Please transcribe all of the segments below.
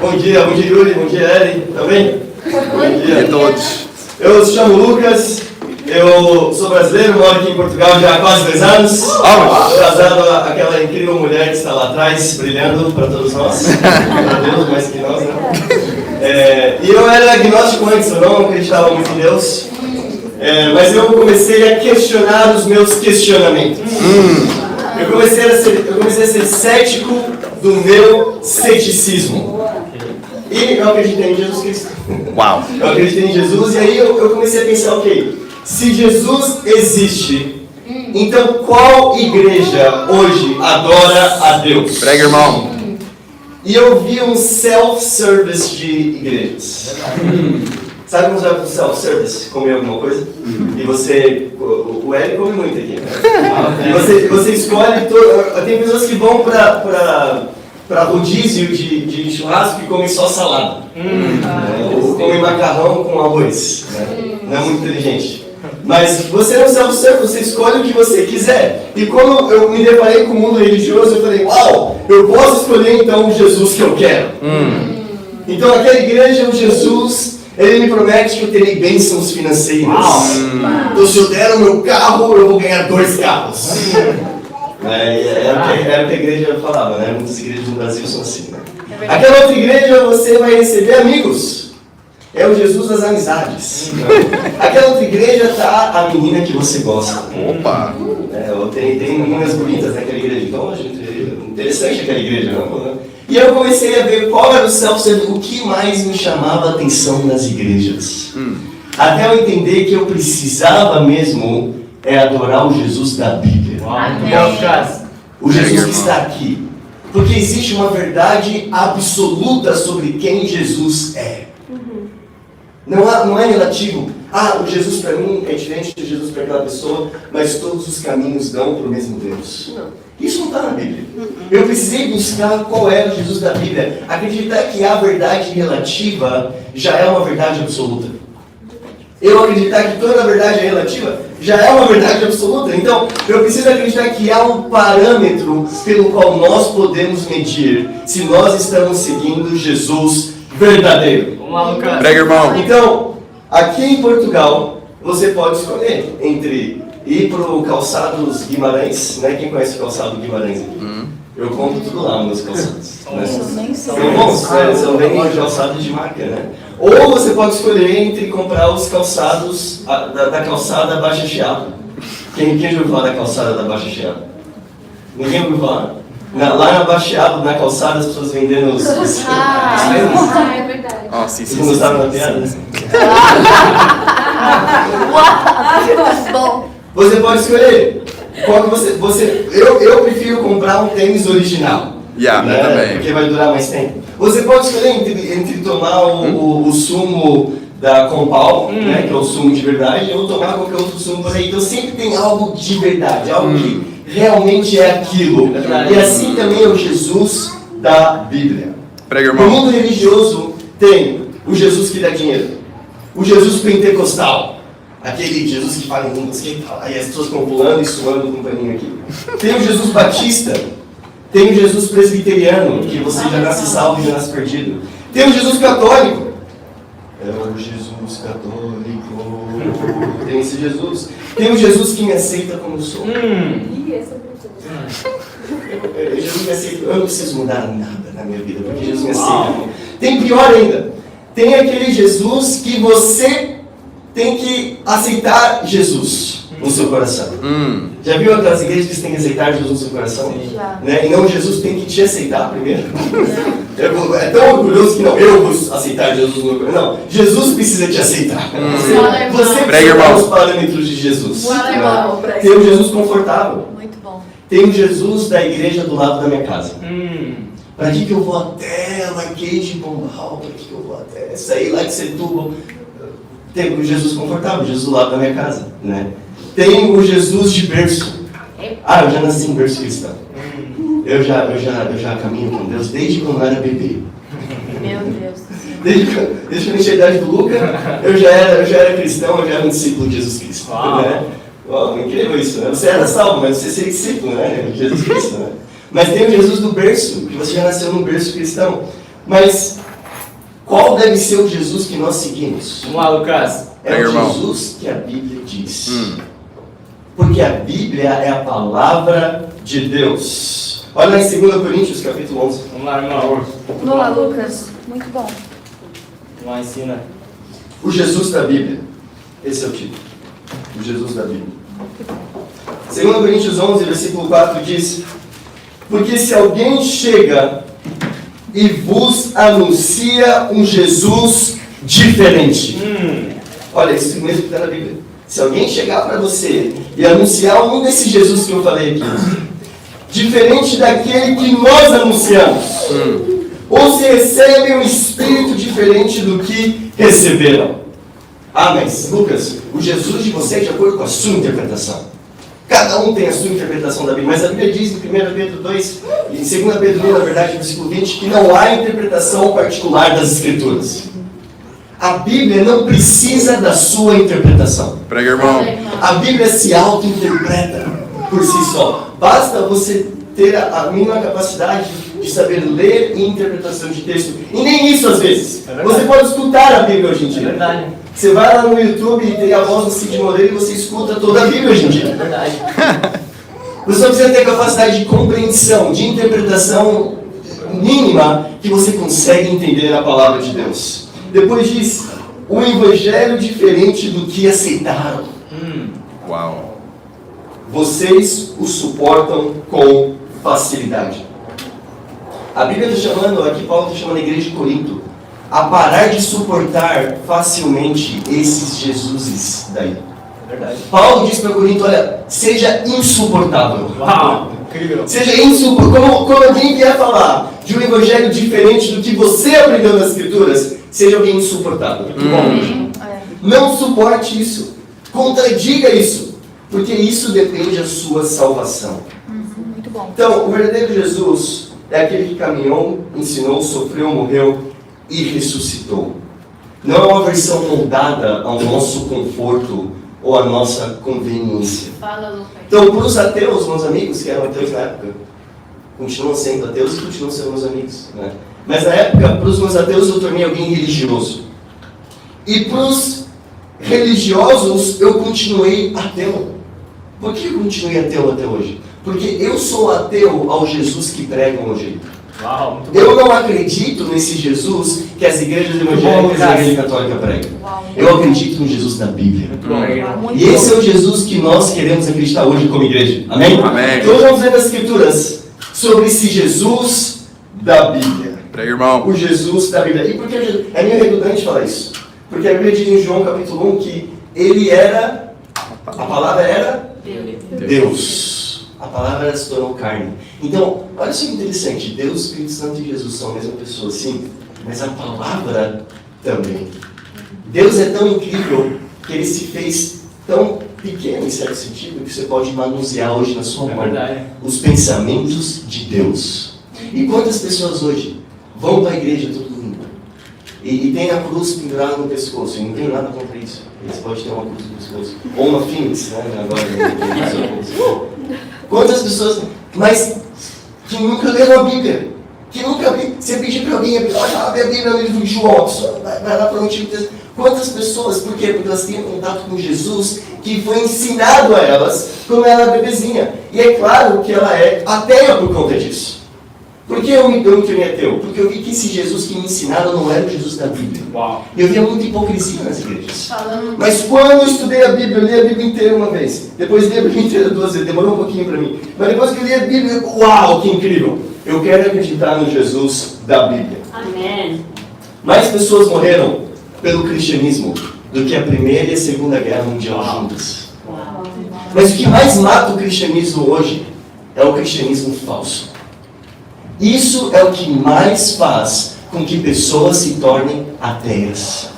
Bom dia Yuri, bom dia Ellen, tá bem? Bom dia a todos. Eu me chamo Lucas, eu sou brasileiro, moro aqui em Portugal já há quase 2 anos. Estou casado àquela incrível mulher que está lá atrás, brilhando para todos nós. Para Deus, mais que nós, né? E eu era agnóstico antes, eu não acreditava muito em Deus. Mas eu comecei a questionar os meus questionamentos. Eu comecei a ser cético do meu ceticismo. E eu acreditei em Jesus Cristo. Uau! Eu acreditei em Jesus e aí eu comecei a pensar, ok, se Jesus existe, então qual igreja hoje adora a Deus? Prega, irmão. E eu vi um self-service de igrejas. Sabe como é o self-service? Comer alguma coisa? E você... O Hélio come muito aqui, né? E você escolhe... Tem pessoas que vão para rodízio de churrasco e comem só salada. Ou comem macarrão com arroz. Né? Não é muito inteligente. Mas você não self-serve, você escolhe o que você quiser. E quando eu me deparei com o mundo religioso, eu falei, uau, eu posso escolher então o Jesus que eu quero. Então aquela igreja, o Jesus... Ele me promete que eu terei bênçãos financeiras. Então se eu der o meu carro, eu vou ganhar 2 carros. Era o que a igreja falava, né? Muitas igrejas no Brasil são assim, né? Aquela outra igreja você vai receber amigos. É o Jesus das amizades. Aquela outra igreja está a menina que você gosta. Opa! Tem meninas bonitas naquela igreja. Então, interessante aquela igreja, não? E eu comecei a ver qual era o self-service, o que mais me chamava a atenção nas igrejas. Até eu entender que eu precisava mesmo adorar o Jesus da Bíblia. O Jesus que está aqui. Porque existe uma verdade absoluta sobre quem Jesus é. Não é relativo. O Jesus para mim é diferente do Jesus para aquela pessoa, mas todos os caminhos dão para o mesmo Deus. Isso não está na Bíblia. Eu precisei buscar qual era o Jesus da Bíblia. Acreditar que a verdade relativa já é uma verdade absoluta. Eu acreditar que toda verdade é relativa já é uma verdade absoluta. Então, eu preciso acreditar que há um parâmetro pelo qual nós podemos medir se nós estamos seguindo Jesus verdadeiro. Prega, irmão. Então, aqui em Portugal, você pode escolher entre ir para o Calçados Guimarães, né? Quem conhece o Calçado Guimarães aqui? Eu compro tudo lá, meus calçados. São bons, são bem calçados de marca, né? Ou você pode escolher entre comprar os calçados da calçada Baixa Chiado. Quem já ouviu falar da calçada da Baixa Chiado? Ninguém ouviu falar? Lá na Baixa Chiado, na calçada, as pessoas vendendo os... é verdade. Vocês não gostaram da piada? Bom. Você pode escolher. Qual que eu prefiro comprar um tênis original. Né? Também. Porque vai durar mais tempo. Você pode escolher entre tomar o sumo da Compal, né, que é o sumo de verdade, ou tomar qualquer outro sumo por aí. Então sempre tem algo de verdade, algo que realmente é aquilo. E assim também é o Jesus da Bíblia. Prega, No irmão. mundo religioso tem o Jesus que dá dinheiro, o Jesus pentecostal, aquele Jesus que fala em línguas, e as pessoas estão pulando e suando com um paninho aqui. Tem o Jesus batista, tem o Jesus presbiteriano, que você já nasce salvo e já nasce perdido. Tem o Jesus católico. É o Jesus católico. Tem esse Jesus. Tem o Jesus que me aceita como eu sou. Jesus me aceita. Eu não preciso mudar nada na minha vida, porque Jesus me aceita. Tem pior ainda. Tem aquele Jesus que você tem que aceitar Jesus no seu coração. Já viu aquelas igrejas que você tem que aceitar Jesus no seu coração? Né? E não, Jesus tem que te aceitar primeiro. É tão orgulhoso que não, eu vou aceitar Jesus no meu coração. Não, Jesus precisa te aceitar. Você precisa dar os parâmetros de Jesus. Né? Tem um Jesus confortável. Muito bom. Tem um Jesus da igreja do lado da minha casa. Para que eu vou até Laqueide de Pombal? Para que eu vou até sair lá de Setúbal? Tem o Jesus confortável, Jesus do lado da minha casa, né? Tem o Jesus de berço. Eu já nasci em berço cristão. Eu já caminho com Deus desde quando eu era bebê. Meu Deus. Desde que eu enchi a idade do Luca, eu já era cristão, eu já era um discípulo de Jesus Cristo. Né? Incrível isso, né? Você era salvo, mas você seria discípulo, né? De Jesus Cristo, né? Mas tem o Jesus do berço, que você já nasceu num berço cristão. Mas qual deve ser o Jesus que nós seguimos? Vamos lá, Lucas. É o Jesus que a Bíblia diz. Porque a Bíblia é a palavra de Deus. Olha lá em 2 Coríntios, capítulo 11. Vamos lá, irmão. Vamos lá, Lucas. Muito bom. Vamos lá, ensina. O Jesus da Bíblia. Esse é o título. O Jesus da Bíblia. 2 Coríntios 11, versículo 4 diz: porque se alguém chega e vos anuncia um Jesus diferente. Olha, isso mesmo que está na Bíblia. Se alguém chegar para você e anunciar um desse Jesus que eu falei aqui, diferente daquele que nós anunciamos, ou se recebem um espírito diferente do que receberam. Ah, mas Lucas, o Jesus de você é de acordo com a sua interpretação. Cada um tem a sua interpretação da Bíblia, mas a Bíblia diz em 1 Pedro 2 e em 2 Pedro 1, na verdade, no versículo 20, que não há interpretação particular das Escrituras. A Bíblia não precisa da sua interpretação. Prega, irmão. A Bíblia se auto-interpreta por si só. Basta você ter a mínima capacidade de saber ler e interpretação de texto. E nem isso às vezes. Você pode escutar a Bíblia hoje em dia. É verdade. Você vai lá no YouTube e tem a voz do Cid Moreira e você escuta toda a Bíblia hoje em dia. É verdade. Você só precisa ter a capacidade de compreensão, de interpretação mínima que você consegue entender a palavra de Deus. Depois diz, um evangelho diferente do que aceitaram. Uau. Vocês o suportam com facilidade. A Bíblia está chamando, aqui Paulo está chamando a igreja de Corinto, a parar de suportar facilmente esses Jesuses daí. É verdade. Paulo diz para Corinto, olha, seja insuportável. Uau, incrível. Seja insuportável. Quando alguém vier falar de um evangelho diferente do que você aprendeu nas Escrituras, seja alguém insuportável. Não suporte isso. Contradiga isso. Porque isso depende da sua salvação. Muito bom. Então, o verdadeiro Jesus é aquele que caminhou, ensinou, sofreu, morreu e ressuscitou. Não é uma versão moldada ao nosso conforto ou à nossa conveniência. Fala, Lucas. Então, para os ateus, meus amigos, que eram ateus na época, continuam sendo ateus e continuam sendo meus amigos, né? Mas na época, para os meus ateus, eu tornei alguém religioso. E para os religiosos, eu continuei ateu. Por que eu continuei ateu até hoje? Porque eu sou ateu ao Jesus que pregam hoje. Uau, muito bom. Eu não acredito nesse Jesus que as igrejas evangélicas e a igreja católica pregam. Eu acredito no Jesus da Bíblia. Muito bom, irmão. E esse é o Jesus que nós queremos acreditar hoje como igreja. Amém? Amém. Então vamos ver nas Escrituras sobre esse Jesus da Bíblia. Prega, irmão. O Jesus da Bíblia. E por que é meio redundante falar isso? Porque a Bíblia diz em João capítulo 1 que ele era, a palavra era Deus. A palavra se tornou carne. Então, olha só que interessante. Deus, Espírito Santo e Jesus são a mesma pessoa, sim. Mas a palavra também. Deus é tão incrível que ele se fez tão pequeno, em certo sentido, que você pode manusear hoje na sua mão os pensamentos de Deus. E quantas pessoas hoje vão para a igreja todo domingo e tem a cruz pendurada no pescoço? E não tenho nada contra isso. Eles podem ter uma cruz no pescoço. Ou uma fênix, né? Agora, quantas pessoas, mas que nunca leram a Bíblia, que nunca vi. Você pedir para alguém, olha, abre a Bíblia no livro de João, a pessoa vai lá para o Antigo Testamento. Quantas pessoas, por quê? Porque elas têm contato com Jesus, que foi ensinado a elas quando ela era bebezinha. E é claro que ela é ateia por conta disso. Por que eu me tornei ateu? Porque eu vi que esse Jesus que me ensinaram não era o Jesus da Bíblia. Uau. Eu via muita hipocrisia nas igrejas. Mas quando eu estudei a Bíblia, eu li a Bíblia inteira uma vez. Depois li a Bíblia inteira 2 vezes. Demorou um pouquinho para mim. Mas depois que eu li a Bíblia, uau, que incrível. Eu quero acreditar no Jesus da Bíblia. Amém. Mais pessoas morreram pelo cristianismo do que a Primeira e a Segunda Guerra Mundial juntas. Mas o que mais mata o cristianismo hoje é o cristianismo falso. Isso é o que mais faz com que pessoas se tornem ateias.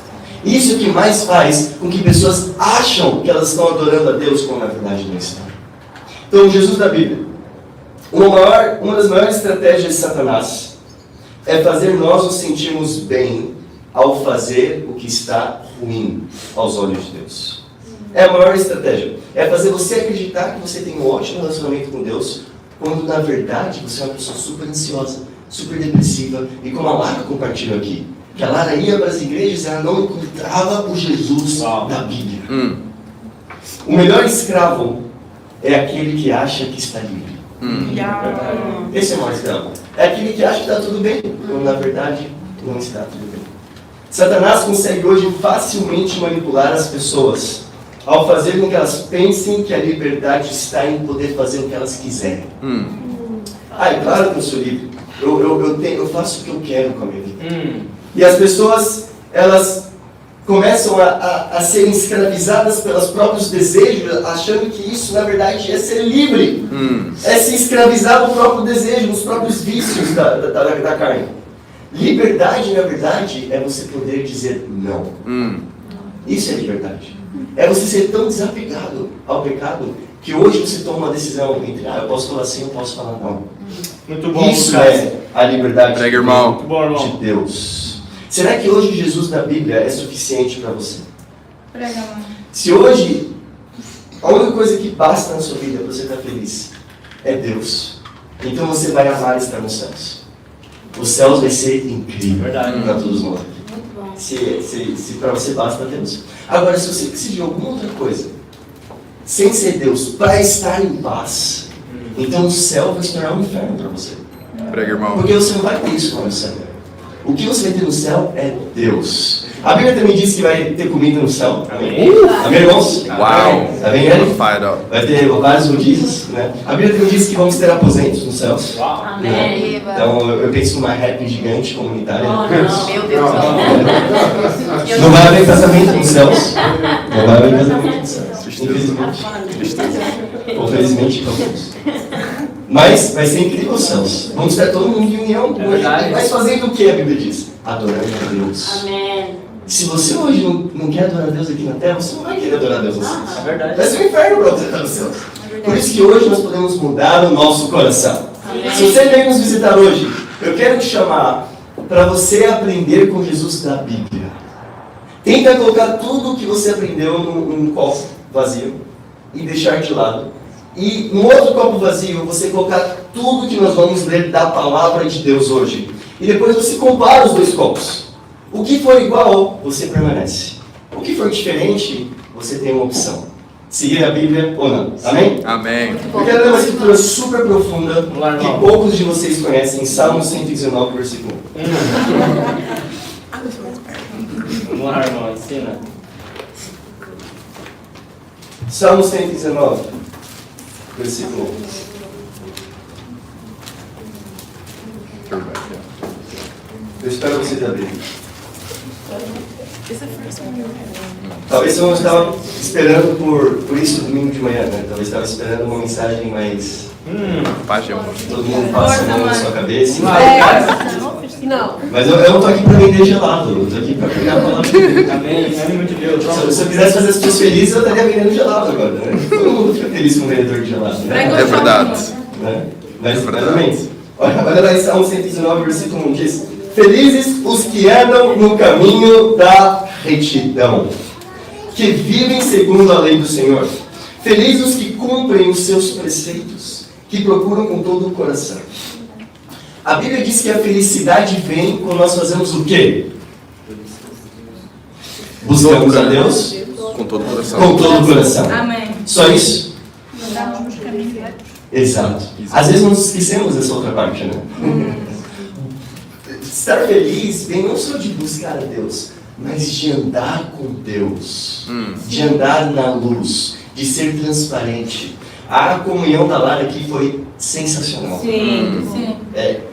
Isso é o que mais faz com que pessoas acham que elas estão adorando a Deus quando na verdade não estão. Então, Jesus da Bíblia. Uma das maiores estratégias de Satanás é fazer nós nos sentirmos bem ao fazer o que está ruim aos olhos de Deus. É a maior estratégia. É fazer você acreditar que você tem um ótimo relacionamento com Deus, quando na verdade você é uma pessoa super ansiosa, super depressiva, e como a Lara compartilhou aqui, que a Lara ia para as igrejas e ela não encontrava o Jesus da Bíblia. O melhor escravo é aquele que acha que está livre. Esse é o maior escravo. É aquele que acha que está tudo bem, quando na verdade não está tudo bem. Satanás consegue hoje facilmente manipular as pessoas, ao fazer com que elas pensem que a liberdade está em poder fazer o que elas quiserem. É claro que eu sou livre. Eu faço o que eu quero com a minha vida. E as pessoas, elas começam a serem escravizadas pelos próprios desejos, achando que isso, na verdade, é ser livre. É se escravizar do próprio desejo, dos próprios vícios da carne. Liberdade, na verdade, é você poder dizer não. Isso é liberdade. É você ser tão desapegado ao pecado que hoje você toma uma decisão entre, eu posso falar sim, eu posso falar não. Muito bom, Isso Lucas. é a liberdade Prega, irmão. Muito bom, irmão. de Deus. Será que hoje Jesus da Bíblia é suficiente para você? Prega, mano. Se hoje a única coisa que basta na sua vida para você estar feliz é Deus, então você vai amar estar nos céus. Os céus vai ser incrível para todos nós. Muito bom. Se para você basta Deus. Agora, se você precisa de alguma outra coisa, sem ser Deus, para estar em paz, então o céu vai se tornar um inferno para você. Prega, irmão. Porque você não vai ter isso lá no céu. O que você vai ter no céu é Deus. A Bíblia também diz que vai ter comida no céu. Amém? Amém, irmãos? Uau. Amém, Eric? Fired up. Vai ter vários rodízios, né? A Bíblia também diz que vamos ter aposentos nos céus. Amém. Então eu penso numa rap gigante comunitária. Oh, não. Meu Deus. Não vai haver casamento nos céus. Não vai haver casamento nos céus. Infelizmente. Ou felizmente, talvez. Mas vai ser incrível os céus. Vamos estar todo mundo em união. Mas fazendo o que a Bíblia diz? Adorando a Deus. Amém. Se você hoje não quer adorar a Deus aqui na terra, você não vai querer adorar a Deus nos céus. É verdade. Vai ser um inferno para você estar nos céus. Por isso que hoje nós podemos mudar o nosso coração. Se você veio nos visitar hoje, eu quero te chamar para você aprender com Jesus da Bíblia. Tenta colocar tudo o que você aprendeu num copo vazio e deixar de lado. E no outro copo vazio, você colocar tudo que nós vamos ler da palavra de Deus hoje. E depois você compara os dois copos. O que for igual, você permanece. O que for diferente, você tem uma opção. Seguir a Bíblia ou não. Amém? Amém. Eu quero ler uma escritura super profunda lá, que irmão. poucos de vocês conhecem. Salmo 119, versículo 1. Vamos lá, irmão, ensina. Salmo 119, versículo 1. Eu espero vocês abrirem. Talvez eu não estava esperando por isso domingo de manhã, né? Talvez estava esperando uma mensagem mais... Paz, irmão. Todo mundo passa a mão na sua cabeça. Não. Mas eu não estou aqui para vender gelado, eu estou aqui para pegar a palavra de Deus. Amém. Amém de Deus. Se eu quisesse fazer as pessoas felizes, eu estaria vendendo gelado agora, né? Todo mundo fica feliz com o vendedor de gelado, né? É verdade. Né? Mas, É verdade. amém. Olha lá em Salmo 119, versículo 1, diz: felizes os que andam no caminho da retidão, que vivem segundo a lei do Senhor. Felizes os que cumprem os seus preceitos, que procuram com todo o coração. A Bíblia diz que a felicidade vem quando nós fazemos o quê? Buscamos a Deus Com todo o coração. com todo o coração. Amém. Só isso? Andamos nos caminhos retos. Exato. Às vezes nós esquecemos dessa outra parte, né? Estar feliz vem não só de buscar a Deus, mas de andar com Deus, de andar na luz, de ser transparente. A comunhão da Lara aqui foi sensacional. Sim.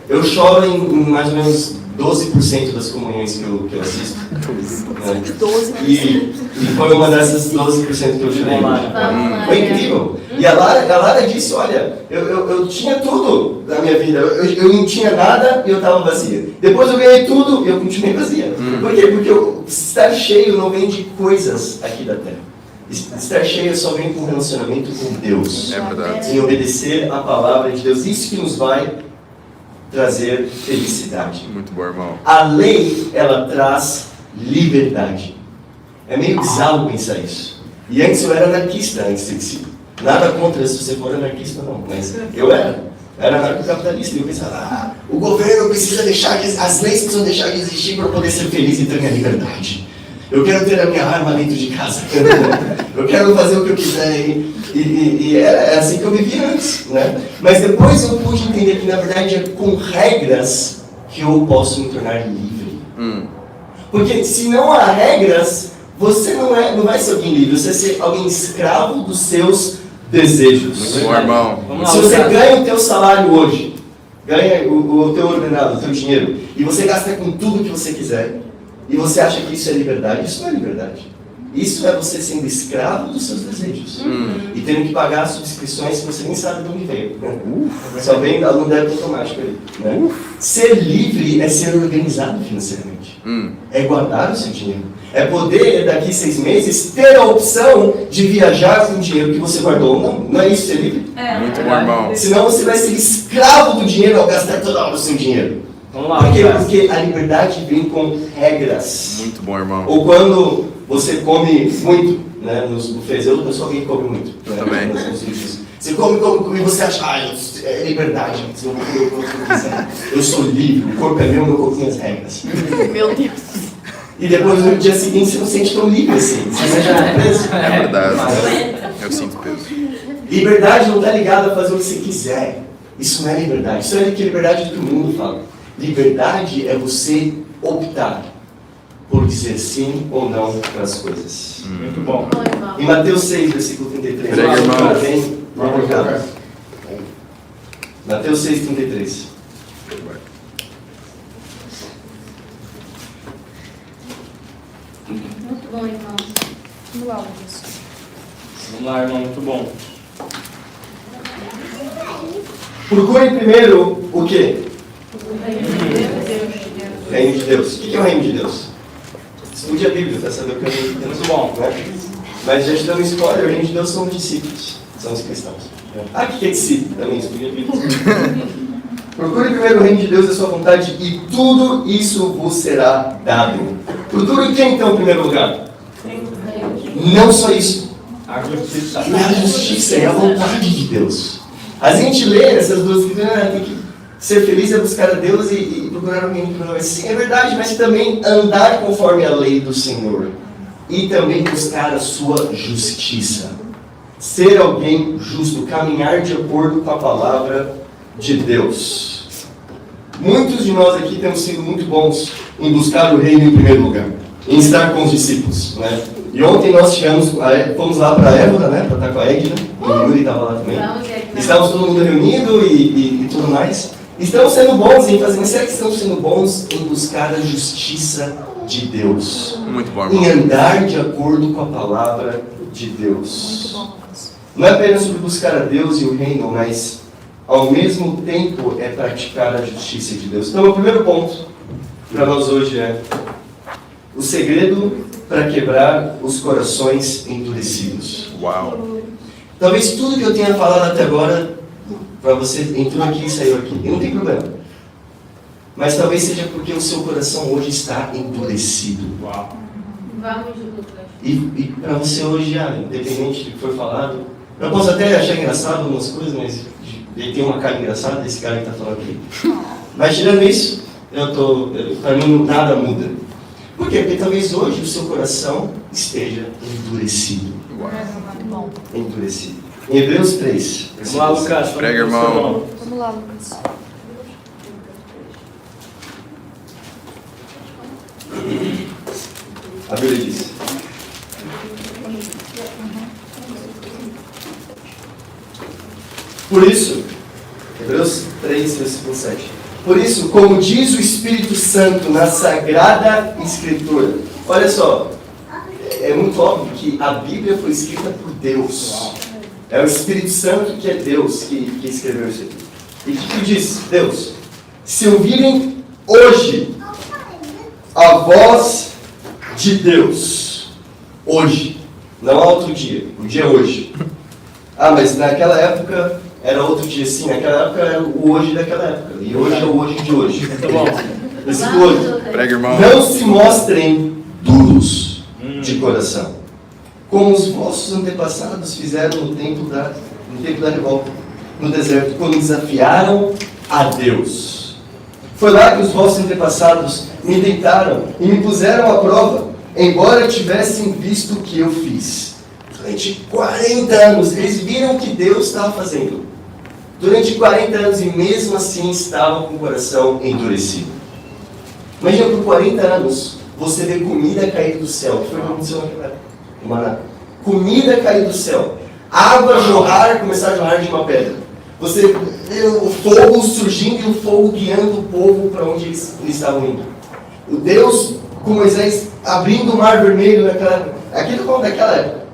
Eu choro em mais ou menos 12% das comunhões que eu assisto. Né? 12%. E foi uma dessas 12% que eu chorei. Vamos lá. Foi incrível. E a Lara disse, olha, eu tinha tudo na minha vida. Eu não tinha nada e eu estava vazia. Depois eu ganhei tudo e eu continuei vazia. Por quê? Porque estar cheio não vem de coisas aqui da terra. Estar cheio só vem com relacionamento com Deus. É verdade. Em obedecer a palavra de Deus. Isso que nos vai trazer felicidade. Muito bom, irmão. A lei, ela traz liberdade. É meio bizarro pensar isso. E antes eu era anarquista, antes de si. Nada contra se você for anarquista, não. Mas eu era. Era anarcocapitalista. E eu pensava, o governo precisa deixar, as leis precisam deixar de existir para eu poder ser feliz e ter minha liberdade. Eu quero ter a minha arma dentro de casa. Eu quero fazer o que eu quiser. E era assim que eu vivia antes, né? Mas depois eu pude entender que, na verdade, é com regras que eu posso me tornar livre. Porque se não há regras, você não vai ser alguém livre. Você vai ser alguém escravo dos seus desejos. Muito bom, irmão. Vamos lá, Se você Lucas. ganha o teu salário hoje, ganha o teu ordenado, o teu dinheiro, e você gasta com tudo que você quiser, e você acha que isso é liberdade, isso não é liberdade. Isso é você sendo escravo dos seus desejos. E tendo que pagar subscrições que você nem sabe de onde veio. Né? Só vem no débito automático aí. Né? Ser livre é ser organizado financeiramente. É guardar o seu dinheiro. É poder, daqui 6 meses, ter a opção de viajar com o dinheiro que você guardou ou não. Não é isso ser livre? Muito bom, irmão. Senão você vai ser escravo do dinheiro ao gastar toda hora o seu dinheiro. Vamos lá, Por quê? Lucas. Porque a liberdade vem com regras. Muito bom, irmão. Ou quando você come muito, né, nos buffets. Eu sou alguém que come muito. Né, Também. nos buffets. Você come e você acha, é liberdade, eu vou comer o que eu quiser. Eu sou livre, o corpo é meu corpo tem as regras. Meu Deus. E depois no dia seguinte você não se sente tão livre assim. Você se sente preso. É verdade. Eu sinto peso. Liberdade não está ligada a fazer o que você quiser. Isso não é liberdade. Isso é que liberdade que o mundo fala. Liberdade é você optar por dizer sim ou não para as coisas. Muito bom. Em Mateus 6, versículo 33. Prega, irmão. Bem marcado. Mateus 6, 33. Muito bom, irmão. Vamos lá, Lucas. Vamos lá, irmão. Muito bom. Procure primeiro o quê? O reino de Deus. O que é o reino de Deus? Estude a Bíblia para saber o que é o reino de Deus. Muito bom. Né? Mas já te dando spoiler, o reino de Deus são os discípulos, são os cristãos. Ah, o que é discípulo? Também estude a Bíblia. Procure primeiro o reino de Deus e a sua vontade, e tudo isso vos será dado. Procure quem então em primeiro lugar? Não só isso. A justiça. É a justiça, é a vontade de Deus. A gente lê essas duas escrituras, tem que ser feliz é buscar a Deus e procurar o reino de Deus. Sim, é verdade, mas também andar conforme a lei do Senhor. E também buscar a sua justiça. Ser alguém justo, caminhar de acordo com a palavra de Deus. Muitos de nós aqui temos sido muito bons em buscar o reino em primeiro lugar, em estar com os discípulos, né? E ontem nós fomos lá para a Évora, né? Para estar com a Edna, o Yuri estava lá também. Estávamos todo mundo reunido e tudo mais. Estamos sendo bons em fazer, mas será que estamos sendo bons em buscar a justiça de Deus? Muito bom, Em irmão. andar de acordo com a palavra de Deus. Muito bom, Lucas. Não é apenas sobre buscar a Deus e o reino, mas ao mesmo tempo é praticar a justiça de Deus. Então o primeiro ponto para nós hoje é o segredo para quebrar os corações endurecidos. Uau. Talvez tudo que eu tenha falado até agora, para você entrou aqui e saiu aqui, e não tem problema. Mas talvez seja porque o seu coração hoje está endurecido. Uau. Vamos, Lucas. E para você hoje, independente do que foi falado, eu posso até achar engraçado algumas coisas, mas ele tem uma cara engraçada, esse cara que está falando aqui. Mas tirando isso, para mim nada muda. Por quê? Porque talvez hoje o seu coração esteja endurecido. Muito bom. Endurecido. Em Hebreus 3. Vamos lá, Lucas. Prega, irmão. Vamos lá, Lucas. A Bíblia diz. Por isso, Hebreus 3, versículo 7. Por isso, como diz o Espírito Santo na Sagrada Escritura, olha só, é muito óbvio que a Bíblia foi escrita por Deus. É o Espírito Santo que é Deus que escreveu isso aqui. E o que diz Deus? Se ouvirem hoje a voz de Deus, hoje, não há outro dia, o dia é hoje. Ah, mas naquela época era outro dia, sim, naquela época era o hoje daquela época, e hoje é o hoje de hoje. Muito bom. Versículo 8. Prega, irmão. Não se mostrem duros de coração, como os vossos antepassados fizeram no tempo da revolta. no deserto, quando desafiaram a Deus. Foi lá que os vossos antepassados me tentaram e me puseram à prova, embora tivessem visto o que eu fiz. Durante 40 anos, eles viram o que Deus estava fazendo. Durante 40 anos, e mesmo assim estavam com o coração endurecido. Imagina, por 40 anos, você vê comida cair do céu. O que foi que aconteceu naquela época? O maná. Comida cair do céu. Água jorrar, começar a jorrar de uma pedra. Você vê o fogo surgindo e o fogo guiando o povo para onde eles estavam indo. O Deus com Moisés abrindo o mar vermelho naquela época. Aquilo foi daquela época.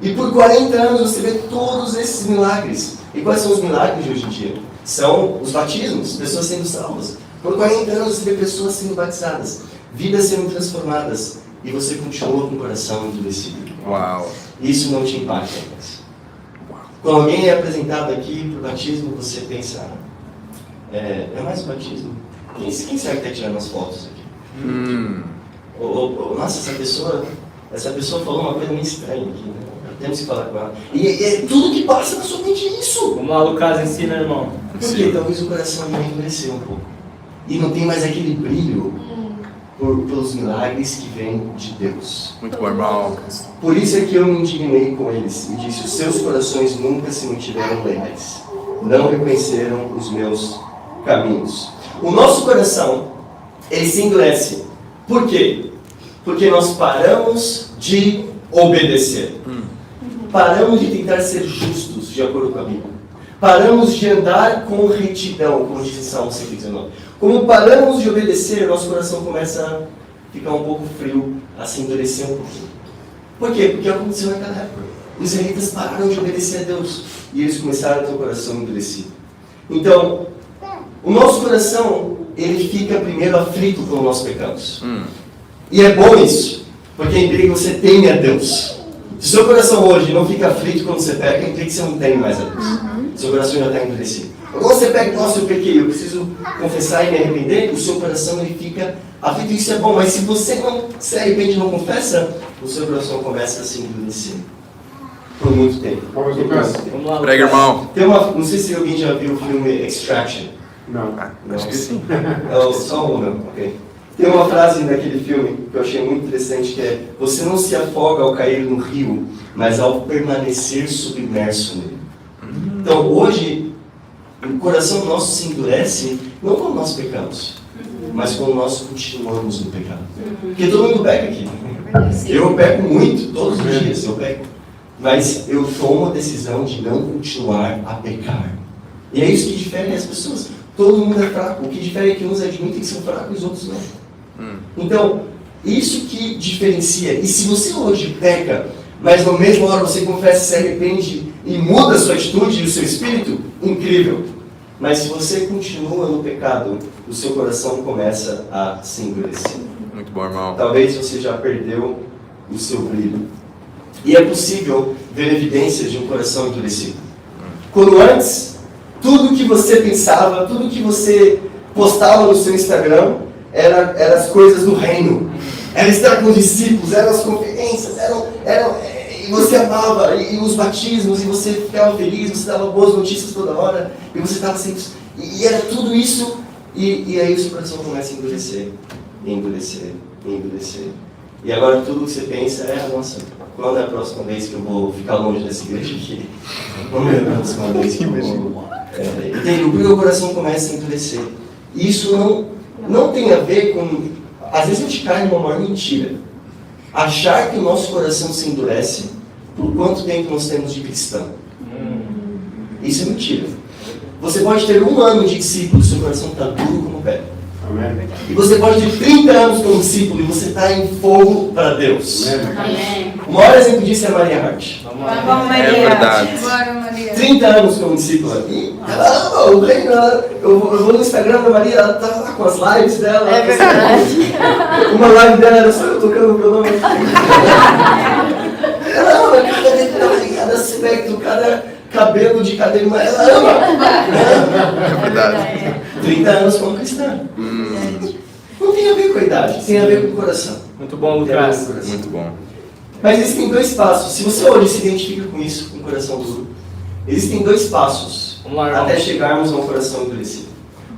E por 40 anos você vê todos esses milagres. E quais são os milagres de hoje em dia? São os batismos, pessoas sendo salvas. Por 40 anos você vê pessoas sendo batizadas, vidas sendo transformadas. E você continua com o coração endurecido. Uau. Isso não te impacta mais. Quando alguém é apresentado aqui para o batismo, você pensa, é mais um batismo? Quem será que está tirando as fotos aqui? Nossa, essa pessoa falou uma coisa meio estranha aqui, né? Temos que falar com ela. E é tudo que passa na sua mente é isso. Vamos lá, Lucas, ensina, irmão. Porque talvez o coração já endureceu um pouco. E não tem mais aquele brilho pelos milagres que vêm de Deus. Muito bom, irmão. Por isso é que eu me indignei com eles e disse: os seus corações nunca se mantiveram leais. Não reconheceram os meus caminhos. O nosso coração, ele se endurece. Por quê? Porque nós paramos de obedecer. Paramos de tentar ser justos, de acordo com a Bíblia. Paramos de andar com retidão, como diz em Salmo 119. Como paramos de obedecer, nosso coração começa a ficar um pouco frio, a se endurecer um pouquinho. Por quê? Porque aconteceu naquela época. Os israelitas pararam de obedecer a Deus e eles começaram a ter o coração endurecido. Então, o nosso coração, ele fica primeiro aflito quando nós pecamos. E é bom isso, porque implica que você teme a Deus. Se o seu coração hoje não fica aflito quando você peca, implica que você não teme mais a Deus. Seu coração já está endurecido. Quando você pega, nossa, eu pequei, eu preciso confessar e me arrepender, o seu coração ele fica aflito, isso é bom. Mas se você não se arrepende e não confessa, o seu coração começa a se endurecer. Por muito tempo. Vamos lá, Prega, irmão. Tem uma, não sei se alguém já viu o filme Extraction. Não. Acho que sim. Só um, não, ok. Tem uma frase naquele filme que eu achei muito interessante, que é: você não se afoga ao cair no rio, mas ao permanecer submerso nele. Então, hoje, o coração nosso se endurece, não quando nós pecamos, mas quando nós continuamos no pecado. Porque todo mundo peca aqui. Eu peco muito, todos os dias eu peco. Mas eu tomo a decisão de não continuar a pecar. E é isso que difere as pessoas. Todo mundo é fraco. O que difere é que uns admitem que são fracos e os outros não. Então, isso que diferencia. E se você hoje peca, mas na mesma hora você confessa, se arrepende e muda a sua atitude e o seu espírito, incrível. Mas se você continua no pecado, o seu coração começa a se endurecer. Muito bom, irmão. Talvez você já perdeu o seu brilho. E é possível ver evidências de um coração endurecido. Quando antes, tudo que você pensava, tudo que você postava no seu Instagram, eram as coisas do reino. Era estar com os discípulos, eram as conferências, e você amava, e os batismos, e você ficava feliz, você dava boas notícias toda hora, e você estava sempre... E era tudo isso, e aí o seu coração começa a endurecer, e endurecer, e endurecer. E agora tudo que você pensa é: nossa, quando é a próxima vez que eu vou ficar longe dessa igreja aqui? Quando é a próxima vez que eu vou... Entende? Porque o coração começa a endurecer. E isso não tem a ver com... Às vezes a gente cai numa maior mentira. Achar que o nosso coração se endurece por quanto tempo nós temos de cristão. Isso é mentira. Você pode ter 1 ano de discípulo e seu coração está duro como pedra. Amém. E você pode ter 30 anos como discípulo e você está em fogo para Deus. Amém. O maior exemplo disso é a Maria Hart. Vamos, É verdade. Bora, Maria. 30 anos como discípula. E ela ama o reino. Eu vou no Instagram da Maria, ela tá lá com as lives dela. É verdade. Uma live dela era só eu tocando violão. Ela ama cada detalhe, cada aspecto, cada cabelo de cada irmã. Ela ama. É verdade. 30 anos como cristã. Não tem a ver com a idade, tem a ver com o coração. Muito bom, Tem a ver com o Lucas. coração. Muito bom. Mas existem 2 passos. Se você hoje se identifica com isso, com o coração duro, existem 2 passos Vamos lá, irmão. até chegarmos a um coração endurecido.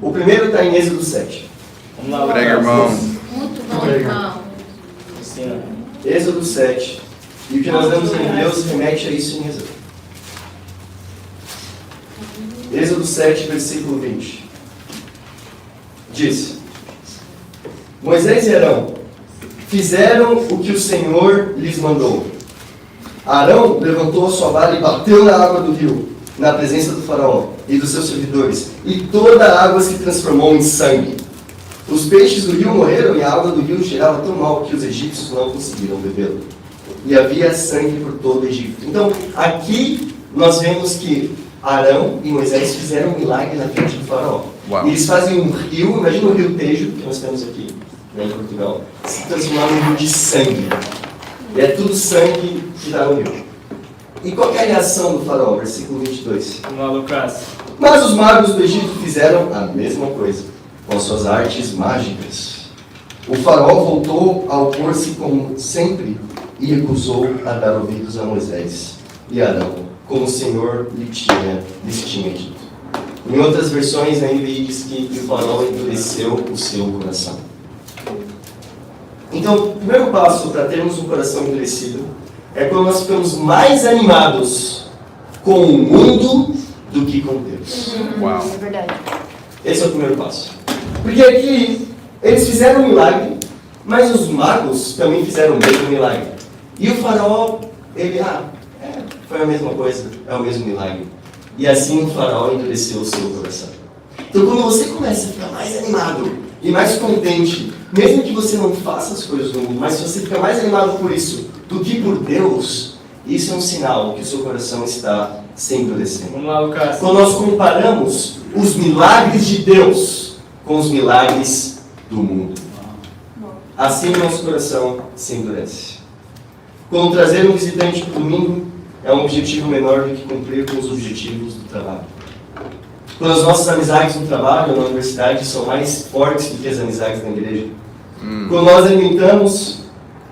O primeiro está em Êxodo 7. Vamos lá, Prega, irmão. Muito bom, irmão. Ensina. Êxodo 7. E o que nós lemos em Deus remete a isso em Êxodo. Êxodo 7, versículo 20. Diz: Moisés e Arão fizeram o que o Senhor lhes mandou. Arão levantou a sua vara e bateu na água do rio, na presença do faraó e dos seus servidores, e toda a água se transformou em sangue. Os peixes do rio morreram e a água do rio cheirava tão mal que os egípcios não conseguiram bebê-lo. E havia sangue por todo o Egito. Então, aqui nós vemos que Arão e Moisés fizeram um milagre na frente do faraó. Uau. E eles fazem um rio, imagina o rio Tejo, que nós temos aqui, né, em Portugal, se transformar num rio de sangue. E é tudo sangue que dá no rio. E qual que é a reação do faraó? Versículo 22. Vamos lá, Lucas. Mas os magos do Egito fizeram a mesma coisa, com as suas artes mágicas. O faraó voltou a opor-se como sempre e recusou a dar ouvidos a Moisés e Arão, como o Senhor lhes tinha dito. Em outras versões, ainda diz que o faraó endureceu o seu coração. Então, o primeiro passo para termos um coração endurecido é quando nós ficamos mais animados com o mundo do que com Deus. Uau. É verdade. Esse é o primeiro passo. Porque aqui, eles fizeram um milagre, mas os magos também fizeram o mesmo milagre. E o faraó, ele, foi a mesma coisa, é o mesmo milagre. E assim o faraó endureceu o seu coração. Então quando você começa a ficar mais animado e mais contente, mesmo que você não faça as coisas do mundo, mas se você fica mais animado por isso do que por Deus, isso é um sinal que o seu coração está se endurecendo. Vamos lá, Lucas. Quando nós comparamos os milagres de Deus com os milagres do mundo, assim o nosso coração se endurece. Quando trazer um visitante para o domingo é um objetivo menor do que cumprir com os objetivos do trabalho. Quando as nossas amizades no trabalho ou na universidade são mais fortes do que as amizades na igreja. Quando nós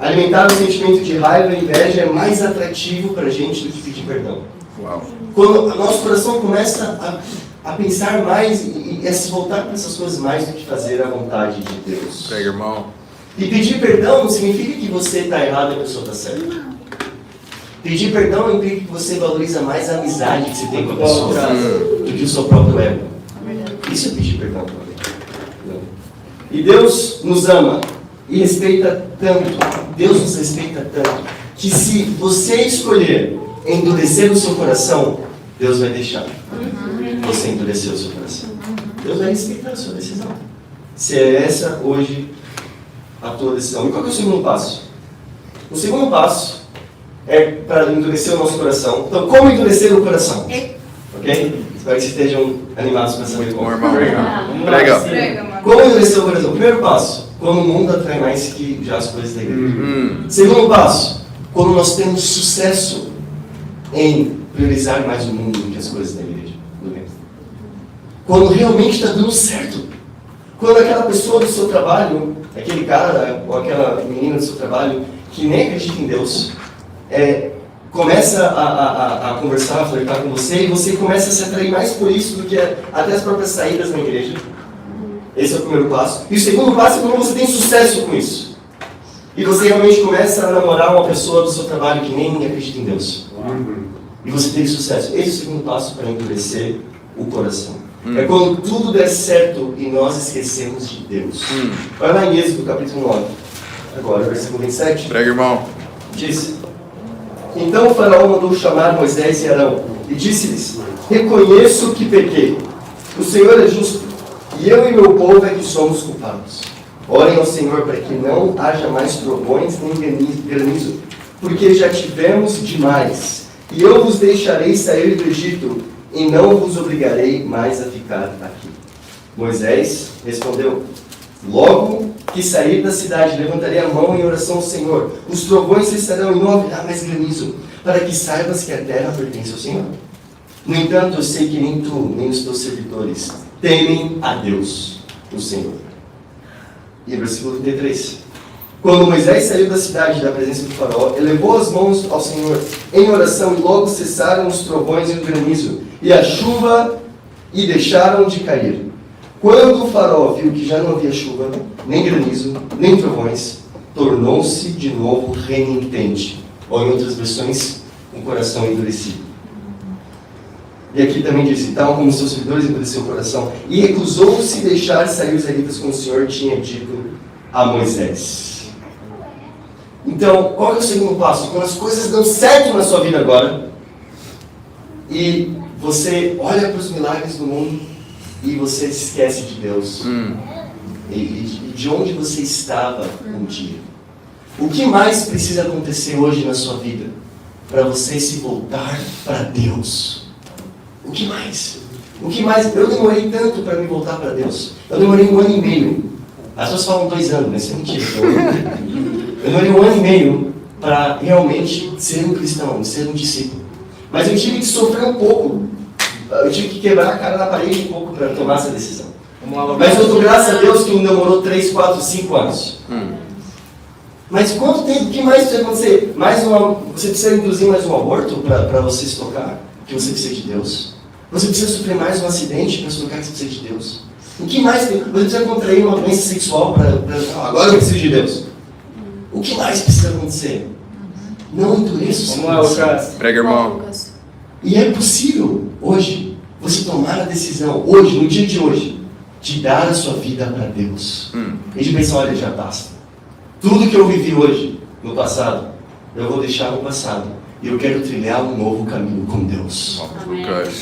alimentar o sentimento de raiva e inveja é mais atrativo para a gente do que pedir perdão. Uau. Quando o nosso coração começa a pensar mais e a se voltar para essas coisas mais do que fazer a vontade de Deus. Prega, irmão. E pedir perdão não significa que você está errado e a pessoa está certa. Pedir perdão implica que você valoriza mais a amizade que você tem com a pessoa do que o seu próprio ego. Isso é pedir perdão também. E Deus nos ama e respeita tanto, Deus nos respeita tanto, que se você escolher endurecer o seu coração, Deus vai deixar você endurecer o seu coração. Deus vai respeitar a sua decisão. Se é essa hoje a tua decisão. E qual que é o segundo passo? O segundo passo é para endurecer o nosso coração. Então, como endurecer o coração? Ok? Espero que vocês estejam animados para saber como. Bom, irmão. Vamos lá, Prega. ensina. Prega, mano. Como endurecer o coração? Primeiro passo, quando o mundo atrai mais que já as coisas da igreja. Segundo passo, quando nós temos sucesso em priorizar mais o mundo do que as coisas da igreja. Quando realmente está dando certo. Quando aquela pessoa do seu trabalho, aquele cara ou aquela menina do seu trabalho que nem acredita em Deus, começa a conversar, a flertar com você, e você começa a se atrair mais por isso do que até as próprias saídas na igreja. Esse é o primeiro passo. E o segundo passo é quando você tem sucesso com isso. E você realmente começa a namorar uma pessoa do seu trabalho que nem acredita em Deus. E você teve sucesso. Esse é o segundo passo para endurecer o coração. É quando tudo der certo e nós esquecemos de Deus. Olha lá em Êxodo, capítulo 9. Agora, versículo 27. Prega, irmão. Diz: Então o faraó mandou chamar Moisés e Arão e disse-lhes: Reconheço que pequei. O Senhor é justo, e eu e meu povo é que somos culpados. Orem ao Senhor para que não haja mais trovões nem granizo, porque já tivemos demais. E eu vos deixarei sair do Egito, e não vos obrigarei mais a ficar aqui. Moisés respondeu: Logo que sair da cidade, levantarei a mão em oração ao Senhor. Os trovões cessarão e não haverá mais granizo, para que saibas que a terra pertence ao Senhor. No entanto, eu sei que nem tu, nem os teus servidores temem a Deus, o Senhor. E versículo 33. Quando Moisés saiu da cidade, da presença do faraó, elevou as mãos ao Senhor em oração, e logo cessaram os trovões e o granizo, e a chuva e deixaram de cair. Quando o faraó viu que já não havia chuva, nem granizo, nem trovões, tornou-se de novo renitente. Ou em outras versões, com o coração endurecido. E aqui também diz, tal como seus servidores endureceu o coração, e recusou-se deixar sair os israelitas como o Senhor tinha dito a Moisés. Então, qual é o segundo passo? Quando as coisas dão certo na sua vida agora, e você olha para os milagres do mundo, e você se esquece de Deus. E de onde você estava um dia. O que mais precisa acontecer hoje na sua vida para você se voltar para Deus? O que mais? O que mais? Eu demorei tanto para me voltar para Deus. Eu demorei 1 ano e meio. As pessoas falam 2 anos, mas isso é mentira. Eu demorei 1 ano e meio para realmente ser um cristão, ser um discípulo. Mas eu tive que sofrer um pouco. Eu tive que quebrar a cara na parede um pouco para tomar essa decisão. Mas eu dou graças a Deus que não demorou 3, 4, 5 anos. Mas quanto tempo, o que mais precisa acontecer? Você precisa induzir mais um aborto para você se tocar? Que você precisa de Deus? Você precisa sofrer mais um acidente para se tocar que você precisa de Deus? O que mais? Você precisa contrair uma doença sexual para agora eu preciso de Deus? O que mais precisa acontecer? Não endureça o seu coração. Prega, irmão. E é possível, hoje, você tomar a decisão, hoje, no dia de hoje, de dar a sua vida para Deus. E de pensar, olha, já basta. Tudo que eu vivi hoje, no passado, eu vou deixar no passado. E eu quero trilhar um novo caminho com Deus.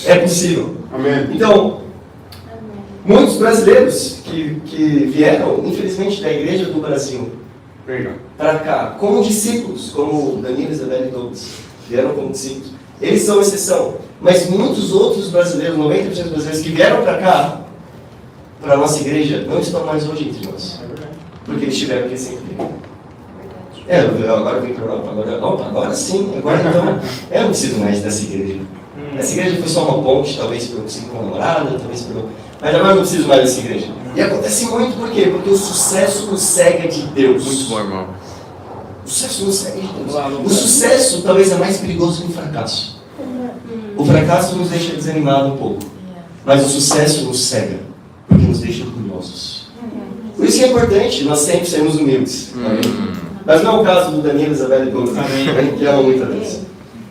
É possível. Amém. Então, muitos brasileiros que vieram, infelizmente, da igreja do Brasil para cá, como discípulos, como Danilo, Isabel e Douglas, vieram como discípulos. Eles são exceção. Mas muitos outros brasileiros, 90% dos brasileiros que vieram para cá, para a nossa igreja, não estão mais hoje entre nós. Porque eles tiveram que sempre. Agora eu vim para a Europa, agora sim, agora então, eu não preciso mais dessa igreja. Essa igreja foi só uma ponte, talvez para eu conseguir uma namorada, talvez para eu... Mas agora eu não preciso mais dessa igreja. E acontece muito, por quê? Porque o sucesso nos cega de Deus. Muito bom, irmão. O sucesso nos cega de Deus. O sucesso talvez é mais perigoso que o fracasso. O fracasso nos deixa desanimado um pouco. Mas o sucesso nos cega, porque nos deixa orgulhosos. Por isso que é importante nós sempre sermos humildes. Mas não é o caso do Danilo, Isabel e Douglas, que amam muito a Deus.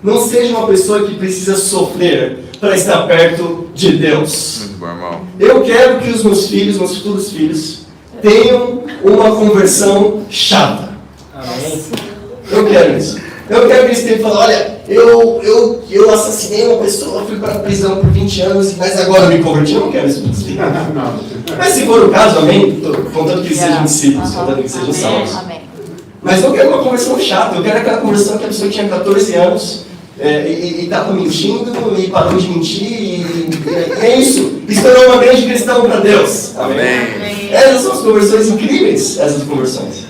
Não seja uma pessoa que precisa sofrer para estar perto de Deus. Muito bom, irmão. Eu quero que os meus filhos, meus futuros filhos, tenham uma conversão chata. Eu quero isso. Eu quero que eles tenham falado, olha, eu assassinei uma pessoa, fui para a prisão por 20 anos, mas agora eu me converti. Eu não quero isso para os filhos. Mas se for o caso, amém, contanto que eles sejam discípulos, contanto que sejam salvos. Mas eu quero uma conversão chata, eu quero aquela conversão que a pessoa tinha 14 anos e estava mentindo e parou de mentir e é isso. Esperou uma grande cristão para Deus. Amém. Essas são as conversões incríveis, essas conversões.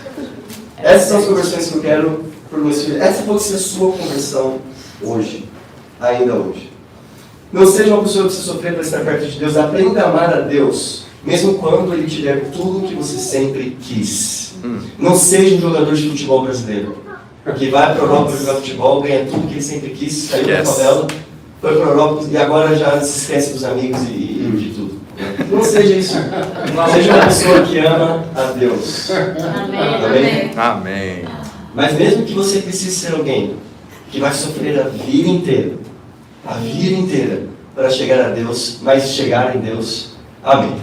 Essas são as conversões que eu quero para os meus filhos. Essa pode ser a sua conversão hoje, ainda hoje. Não seja uma pessoa que precisa sofrer para estar perto de Deus. Aprenda a amar a Deus, mesmo quando Ele te der tudo o que você sempre quis. Não seja um jogador de futebol brasileiro, que vai para a Europa jogar futebol, ganha tudo que ele sempre quis, saiu da favela, foi para a Europa e agora já se esquece dos amigos e de tudo. Não seja isso. Seja uma pessoa que ama a Deus. Amém? Amém. Mas mesmo que você precise ser alguém que vai sofrer a vida inteira, para chegar a Deus, mas chegar em Deus, amém.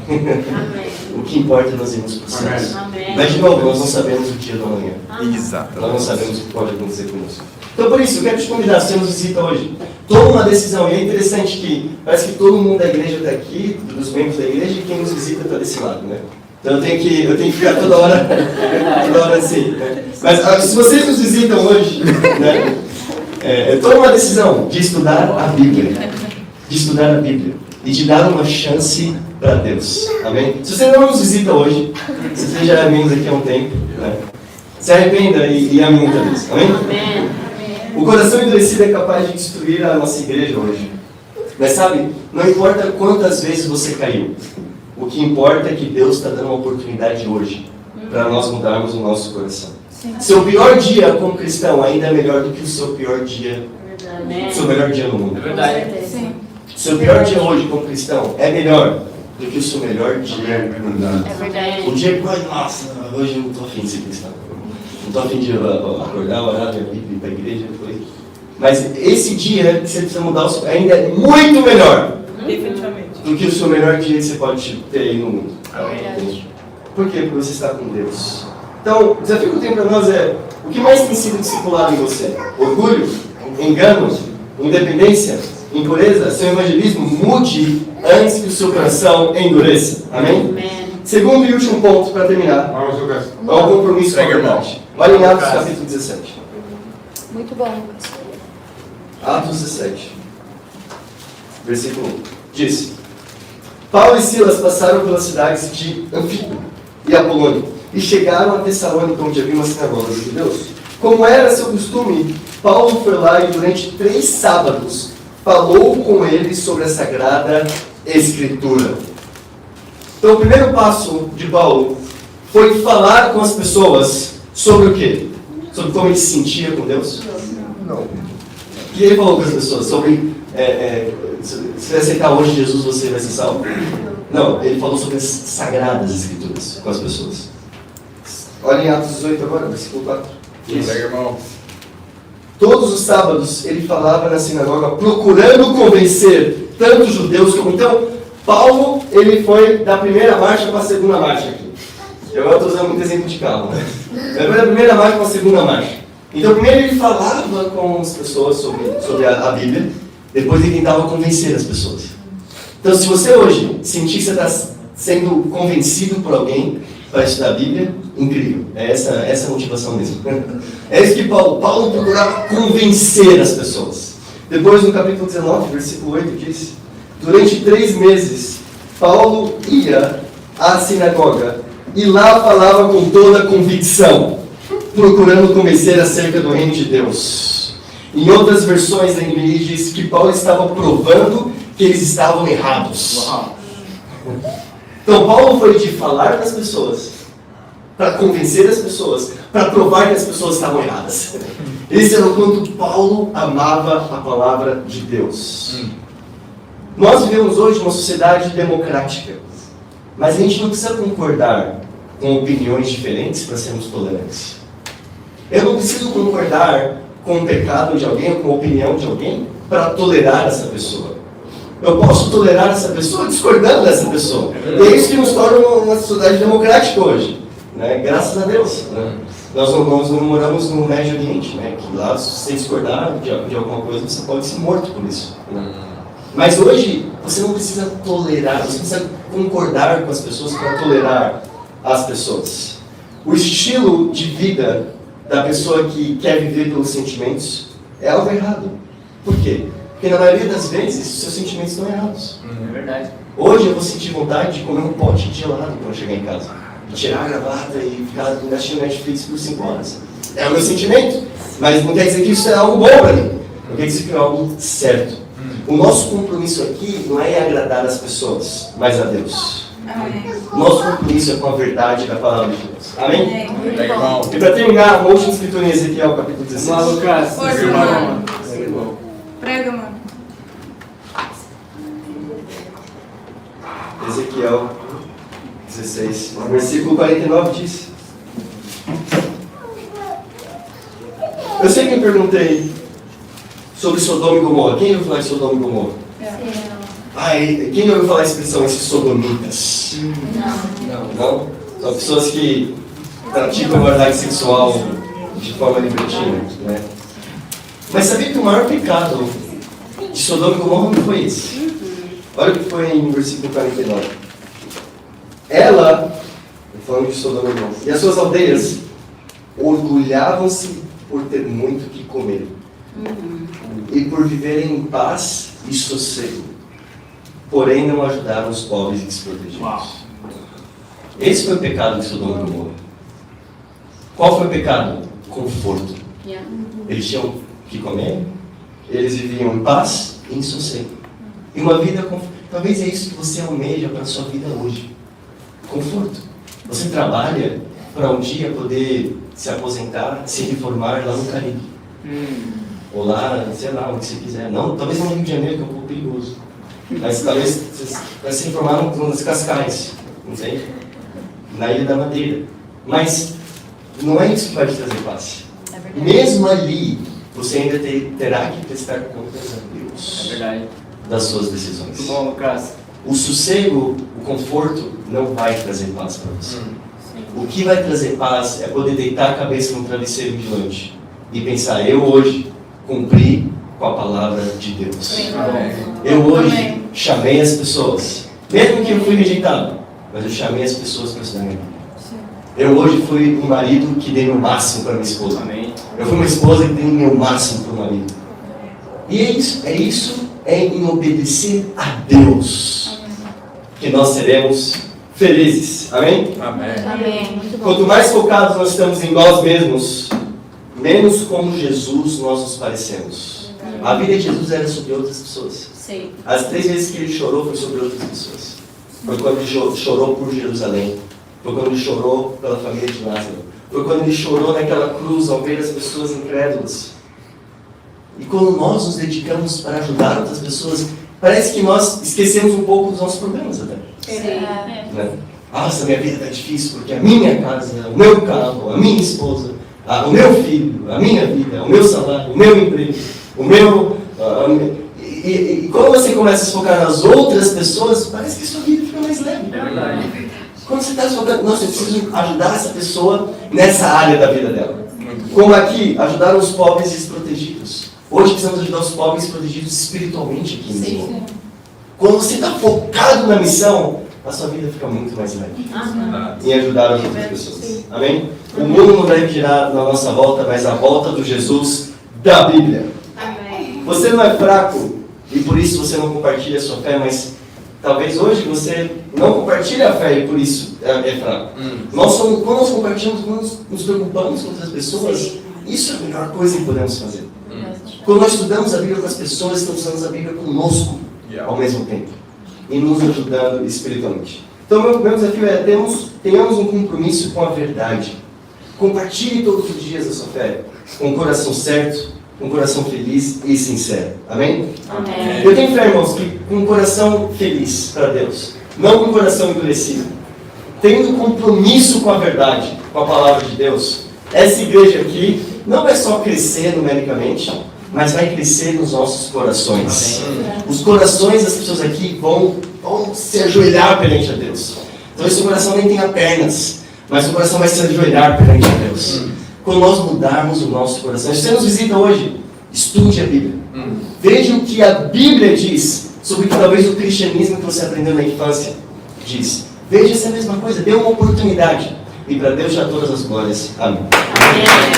O que importa é nós irmos para o céu. Mas de novo, nós não sabemos o dia do amanhã. Exato. Nós não sabemos o que pode acontecer conosco. Então por isso, eu quero te convidar, se você nos visita hoje, toma uma decisão. E é interessante que parece que todo mundo da igreja está aqui, dos membros da igreja, e quem nos visita está desse lado, né? Então eu tenho que ficar toda hora assim. Né? Mas se vocês nos visitam hoje, né, toma uma decisão de estudar a Bíblia. E de dar uma chance para Deus. Amém? Se você não nos visita hoje, se você já é membro aqui há um tempo, né, se arrependa e ame muito a Deus. Amém? O coração endurecido é capaz de destruir a nossa igreja hoje. Mas sabe, não importa quantas vezes você caiu, o que importa é que Deus está dando uma oportunidade hoje para nós mudarmos o nosso coração. Seu pior dia como cristão ainda é melhor do que o seu pior dia, seu melhor dia no mundo. É verdade. Seu pior dia hoje como cristão é melhor do que o seu melhor dia. É verdade. O dia que vai, nossa, hoje eu não estou afim de ser cristão. Não estou afim de acordar, orar, ir para a igreja. Mas esse dia que você precisa mudar ainda é muito melhor Definitivamente. do que o seu melhor dia que você pode ter aí no mundo. Verdade. Por quê? Porque você está com Deus. Então, o desafio que eu tenho para nós é: o que mais tem sido discipulado em você? Orgulho? Engano? Independência? Impureza? Seu evangelismo? Mude antes que o seu coração endureça. Amém? Amém. Segundo e último ponto para terminar é o compromisso com a verdade. Olha em Atos capítulo 17. Muito bom, Lucas. Atos 17, versículo 1. Diz: Paulo e Silas passaram pelas cidades de Anfípolis e Apolônia e chegaram a Tessalônica, onde havia uma sinagoga dos judeus. Como era seu costume, Paulo foi lá e durante 3 sábados falou com eles sobre a Sagrada Escritura. Então o primeiro passo de Paulo foi falar com as pessoas sobre o quê? Sobre como ele se sentia com Deus? Não. O que ele falou com as pessoas? Sobre se você aceitar hoje Jesus, você vai ser salvo? Não, ele falou sobre as Sagradas Escrituras com as pessoas. Olha em Atos 18 agora, versículo 4. Pega, irmão. Todos os sábados ele falava na sinagoga procurando convencer tanto os judeus como... Então, Paulo, ele foi da primeira marcha para a segunda marcha aqui. Eu agora estou usando muito exemplo de carro, né? Ele foi da primeira marcha para a segunda marcha. Então, primeiro ele falava com as pessoas sobre a Bíblia, depois ele tentava convencer as pessoas. Então, se você hoje sentir que você está sendo convencido por alguém para estudar a Bíblia, incrível. É essa a motivação mesmo. É isso que Paulo procurava convencer as pessoas. Depois, no capítulo 19, versículo 8, diz: durante 3 meses, Paulo ia à sinagoga e lá falava com toda a convicção, procurando convencer acerca do reino de Deus. Em outras versões da NVI diz que Paulo estava provando que eles estavam errados. Então Paulo foi de falar com as pessoas, para convencer as pessoas, para provar que as pessoas estavam erradas. Esse era o quanto Paulo amava a palavra de Deus. Nós vivemos hoje uma sociedade democrática, mas a gente não precisa concordar com opiniões diferentes para sermos tolerantes. Eu não preciso concordar com o pecado de alguém ou com a opinião de alguém para tolerar essa pessoa. Eu posso tolerar essa pessoa discordando dessa pessoa. E é isso que nos torna uma sociedade democrática hoje, né? Graças a Deus. Né? Nós não moramos no Médio Oriente, né? Que lá, se você discordar de alguma coisa, você pode ser morto por isso. Né? Mas hoje, você não precisa tolerar, você precisa concordar com as pessoas para tolerar as pessoas. O estilo de vida da pessoa que quer viver pelos sentimentos é algo errado. Por quê? Porque na maioria das vezes, os seus sentimentos estão errados. É verdade. Hoje eu vou sentir vontade de comer um pote de gelado quando eu chegar em casa. Tirar a gravata e ficar assistindo Netflix por 5 horas. É o meu sentimento, mas não quer dizer que isso é algo bom para mim. Não quer dizer que é algo certo. O nosso compromisso aqui não é agradar as pessoas, mas a Deus. Amém. O nosso compromisso é com a verdade da palavra de Deus. Amém? Pega, irmão. E para terminar, uma última escritura em Ezequiel, capítulo 16. Vamos lá, Lucas. Força, Irmão. mano. Prega, mano. Ezequiel 16, versículo 49 diz: eu sempre me perguntei sobre Sodoma e Gomorra. Quem ouviu falar de Sodoma e Gomorra? Quem ouviu falar a expressão esses sodomitas? Não? São pessoas que praticam a moralidade sexual de forma libertina, né? Mas sabia que o maior pecado de Sodoma e Gomorra não foi esse? Olha o que foi em versículo 49. Ela, falando de Sodoma e Gomorra, e as suas aldeias orgulhavam-se por ter muito que comer e por viverem em paz e sossego, porém não ajudaram os pobres e desprotegidos. Esse foi o pecado de Sodoma e Gomorra. Qual foi o pecado? Conforto. Eles tinham que comer, eles viviam em paz e em sossego. E uma vida confortável. Talvez é isso que você almeja para a sua vida hoje. Conforto. Você trabalha para um dia poder se aposentar, se reformar lá no Caribe. Ou lá, sei lá, onde você quiser. Não, talvez no Rio de Janeiro, que é um pouco perigoso. Mas talvez vocês vai se informar nas Cascais, entende? Na Ilha da Madeira. Mas não é isso que vai te trazer paz. É verdade. Mesmo ali, você ainda terá que prestar contas a É Deus verdade. das suas decisões. Muito bom, Lucas. O sossego, o conforto, não vai trazer paz para você. O que vai trazer paz é poder deitar a cabeça no travesseiro de noite e pensar, eu hoje cumpri com a palavra de Deus. Eu hoje chamei as pessoas, mesmo que eu fui rejeitado, mas eu chamei as pessoas para estar na minha vida. Eu hoje fui um marido que dei o máximo para minha esposa. Amém. Eu fui uma esposa que dei o meu máximo para o marido. E é isso em obedecer a Deus que nós seremos felizes. Amém? Amém. Amém. Muito bom. Quanto mais focados nós estamos em nós mesmos, menos como Jesus nós nos parecemos. A vida de Jesus era sobre outras pessoas. Sei. As 3 vezes que ele chorou foi sobre outras pessoas. Foi quando ele chorou por Jerusalém. Foi quando ele chorou pela família de Lázaro. Foi quando ele chorou naquela cruz ao ver as pessoas incrédulas. E quando nós nos dedicamos para ajudar outras pessoas, parece que nós esquecemos um pouco dos nossos problemas até. Sei. Né? Nossa, minha vida está difícil porque a minha casa, o meu carro, a minha esposa, o meu filho, a minha vida, o meu salário, o meu emprego, o meu... E quando você começa a se focar nas outras pessoas, parece que a sua vida fica mais leve. É verdade. Quando você está se focando, nossa, eu preciso ajudar essa pessoa nessa área da vida dela. Como aqui, ajudar os pobres e desprotegidos. Hoje precisamos ajudar os pobres e desprotegidos espiritualmente aqui em Lisboa. Quando você está focado na missão, a sua vida fica muito mais leve. Em ajudar as outras pessoas. Amém? O mundo não deve girar na nossa volta, mas a volta do Jesus da Bíblia. Amém. Você não é fraco e por isso você não compartilha a sua fé, mas talvez hoje você não compartilhe a fé e por isso é fraco. Quando nós compartilhamos, quando nos preocupamos com outras pessoas, isso é a melhor coisa que podemos fazer. Quando nós estudamos a Bíblia com as pessoas, estamos estudando a Bíblia conosco ao mesmo tempo e nos ajudando espiritualmente. Então, meu desafio é tenhamos um compromisso com a verdade. Compartilhe todos os dias a sua fé com o coração certo, com um coração feliz e sincero. Amém? Amém. Eu tenho fé, irmãos, que com um coração feliz para Deus, não com um coração endurecido, tendo compromisso com a verdade, com a palavra de Deus, essa igreja aqui não vai só crescer numericamente, mas vai crescer nos nossos corações. Os corações das pessoas aqui vão se ajoelhar perante a Deus. Então esse coração nem tenha pernas, mas o coração vai se ajoelhar perante a Deus. Quando nós mudarmos o nosso coração, se você nos visita hoje, estude a Bíblia. Veja o que a Bíblia diz sobre o que talvez o cristianismo que você aprendeu na infância diz. Veja essa mesma coisa, dê uma oportunidade. E para Deus já todas as glórias. Amém. Amém.